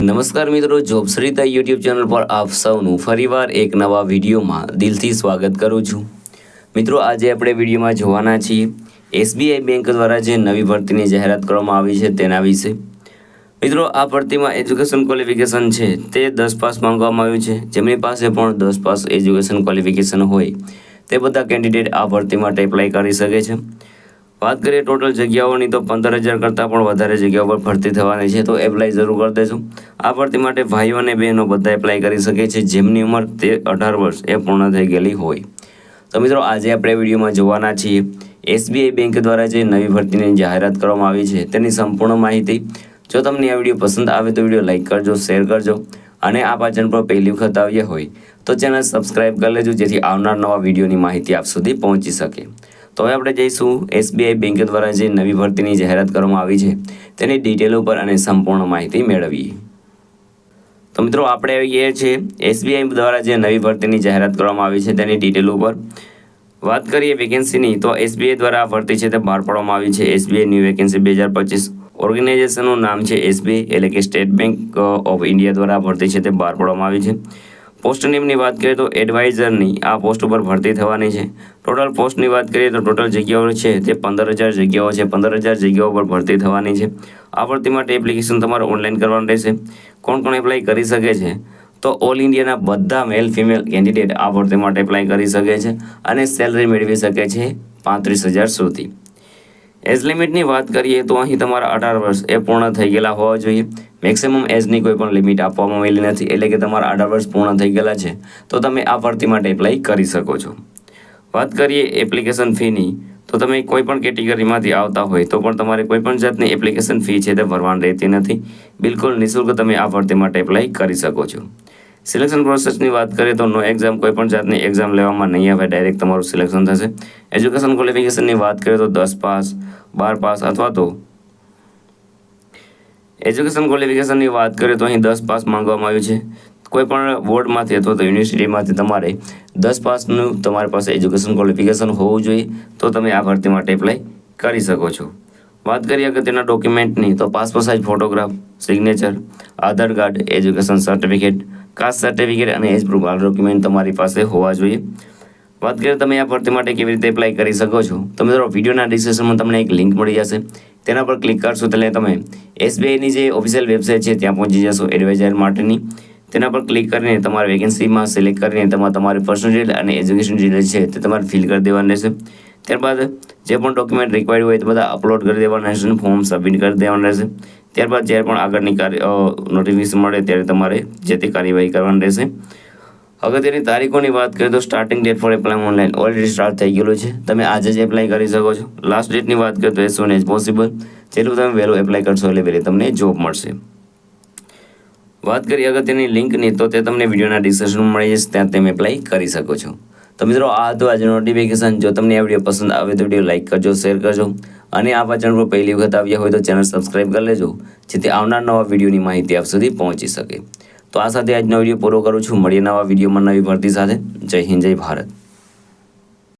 નમસ્કાર મિત્રો, જોબશ્રીતા YouTube channel પર આપ સૌનું ફરીવાર એક નવા વિડીયોમાં દિલથી સ્વાગત કરું છું। મિત્રો, આજે આપણે વિડીયોમાં જોવાના છીએ એસબીઆઈ બેંક દ્વારા જે નવી ભરતીની જાહેરાત કરવામાં આવી છે તેના વિશે। મિત્રો, આ ભરતીમાં એજ્યુકેશન ક્વોલિફિકેશન છે તે 10 પાસ માંગવામાં આવ્યું છે। જેમની પાસે પણ 10 પાસ એજ્યુકેશન ક્વોલિફિકેશન હોય તે બધા કેન્ડિડેટ આ ભરતી માટે એપ્લાય કરી શકે છે। વાત કરીએ ટોટલ જગ્યાઓની તો 15,000 કરતાં પણ વધારે જગ્યાઓ પર ભરતી થવાની છે, તો એપ્લાય જરૂર કરી દેજો। આ ભરતી માટે ભાઈઓ અને બહેનો બધા એપ્લાય કરી શકે છે જેમની ઉંમર 18 વર્ષ એ પૂર્ણ થઈ ગયેલી હોય। તો મિત્રો, આજે આપણે વિડીયોમાં જોવાના છીએ એસબીઆઈ બેંક દ્વારા જે નવી ભરતીની જાહેરાત કરવામાં આવી છે તેની સંપૂર્ણ માહિતી। જો તમને આ વિડીયો પસંદ આવે તો વિડીયો લાઇક કરજો, શેર કરજો અને આ ચેનલ પર પહેલી વખત આવ્યા હોય તો ચેનલ સબસ્ક્રાઇબ કરી લેજો જેથી આવનાર નવા વિડીયોની માહિતી આપ સુધી પહોંચી શકે। તો હવે આપણે જઈશું એસબીઆઈ બેંક દ્વારા જે નવી ભરતીની જાહેરાત કરવામાં આવી છે તેની ડિટેલ ઉપર અને સંપૂર્ણ માહિતી મેળવીએ। તો મિત્રો, આપણે આવીએ છીએ એસબીઆઈ દ્વારા જે નવી ભરતીની જાહેરાત કરવામાં આવી છે તેની ડિટેલ ઉપર। વાત કરીએ વેકેન્સીની તો એસબીઆઈ દ્વારા આ ભરતી છે તે બહાર પાડવામાં આવી છે। એસબીઆઈ ન્યૂ વેકેન્સી 2025 ઓર્ગેનાઇઝેશનનું નામ છે એસબીઆઈ એટલે કે સ્ટેટ બેંક ઓફ ઇન્ડિયા દ્વારા આ ભરતી છે તે બહાર પાડવામાં આવી છે। પોસ્ટ નેમની વાત કરીએ તો એડવાઇઝરની આ પોસ્ટ ઉપર ભરતી થવાની છે। ટોટલ પોસ્ટની વાત કરીએ તો ટોટલ જગ્યાઓ છે તે 15,000 જગ્યાઓ છે। 15,000 જગ્યાઓ પર ભરતી થવાની છે। આ ભરતી માટે એપ્લિકેશન તમારે ઓનલાઈન કરવાનું રહેશે। કોણ કોણ એપ્લાય કરી શકે છે તો ઓલ ઇન્ડિયાના બધા મેલ ફિમેલ કેન્ડિડેટ આ ભરતી માટે એપ્લાય કરી શકે છે અને સેલરી મેળવી શકે છે 35,000 સુધી। એજ લિમિટની વાત કરીએ તો અહીં તમારા 18 વર્ષ એ પૂર્ણ થઈ ગયેલા હોવા જોઈએ। મેક્સિમમ એજની કોઈ પણ લિમિટ આપવામાં આવેલી નથી, એટલે કે તમારા 18 વર્ષ પૂર્ણ થઈ ગયેલા છે તો તમે આ ભરતી માટે એપ્લાય કરી શકો છો। વાત કરીએ એપ્લિકેશન ફીની તો તમે કોઈ પણ કેટેગરીમાંથી આવતા હોય તો પણ તમારે કોઈ પણ જાતની એપ્લિકેશન ફી છે તે ભરવાની રહેતી નથી। બિલકુલ નિઃશુલ્ક તમે આ ભરતી માટે એપ્લાય કરી શકો છો। સિલેક્શન પ્રોસેસની વાત કરીએ તો નો એક્ઝામ, કોઈ પણ જાતની એક્ઝામ લેવામાં નહીં આવે, ડાયરેક્ટ તમારું સિલેક્શન થશે। એજ્યુકેશન ક્વોલિફિકેશનની વાત કરીએ તો 10 પાસ, 12 પાસ અથવા તો એજ્યુકેશન ક્વોલિફિકેશનની વાત કરીએ તો અહીં 10 પાસ માંગવામાં આવ્યું છે। કોઈ પણ બોર્ડમાંથી અથવા તો યુનિવર્સિટીમાંથી તમારે 10 પાસનું તમારી પાસે એજ્યુકેશન ક્વોલિફિકેશન હોવું જોઈએ તો તમે આ ભરતી માટે એપ્લાય કરી શકો છો। વાત કરીએ અગત્યના ડોક્યુમેન્ટની તો passport size photograph, signature, Aadhaar card, education certificate, caste certificate અને એજ પ્રૂફ આ ડોક્યુમેન્ટ તમારી પાસે હોવા જોઈએ। વાત કરીએ તમે આ ભરતી માટે કેવી રીતે એપ્લાય કરી શકો છો તો મિત્રો, વિડીયોના ડિસ્ક્રિપ્શનમાં તમને એક લિંક મળી જશે, તેના પર ક્લિક કરશો એટલે તમે એસબીઆઈની જે ઓફિશિયલ વેબસાઇટ છે ત્યાં પહોંચી જશો એડવાઇઝર માટેની। તેના પર ક્લિક કરીને તમારે વેકેન્સીમાં સિલેક્ટ કરીને તમારી પર્સનલ ડિટેલ અને એજ્યુકેશન ડિટેલ છે તે તમારે ફિલ કરી દેવાની રહેશે। ત્યારબાદ જે પણ ડોક્યુમેન્ટ રિક્વાયર્ડ હોય તે બધા અપલોડ કરી દેવાના રહેશે, ફોર્મ સબમિટ કરી દેવાના રહેશે। ત્યારબાદ જ્યારે પણ આગળની નોટિફિકેશન મળે ત્યારે તમારે જે તે કાર્યવાહી કરવાની રહેશે। અગત્યની તારીખોની વાત કરીએ તો starting date four apply online already start થઈ ગયેલું છે, તમે આજે જ એપ્લાય કરી શકો છો। લાસ્ટ ડેટની વાત કરીએ તો એઝ સૂન એઝ પોસિબલ, જેટલું તમે વહેલું એપ્લાય કરશો એટલે વહેલી તમને જોબ મળશે। વાત કરીએ અગત્યની લિંકની તો તે તમને વિડીયોના ડિસ્ક્રિપ્શનમાં મળી જશે, ત્યાં તમે એપ્લાય કરી શકો છો। તો મિત્રો, આ હતું આજનું નોટિફિકેશન। જો તમને આ વિડીયો પસંદ આવે તો વિડીયો લાઇક કરજો, શેર કરજો અને આ ચેનલ પર પહેલી વખત આવ્યા હોય તો ચેનલ સબસ્ક્રાઇબ કરી લેજો જેથી આવનાર નવા વિડીયોની માહિતી આપ સુધી પહોંચી શકે। તો આ સાથે આજનો વિડીયો પૂરો કરું છું। મળીએ નવા વિડીયોમાં નવી ભરતી સાથે। જય હિન્દ, જય ભારત।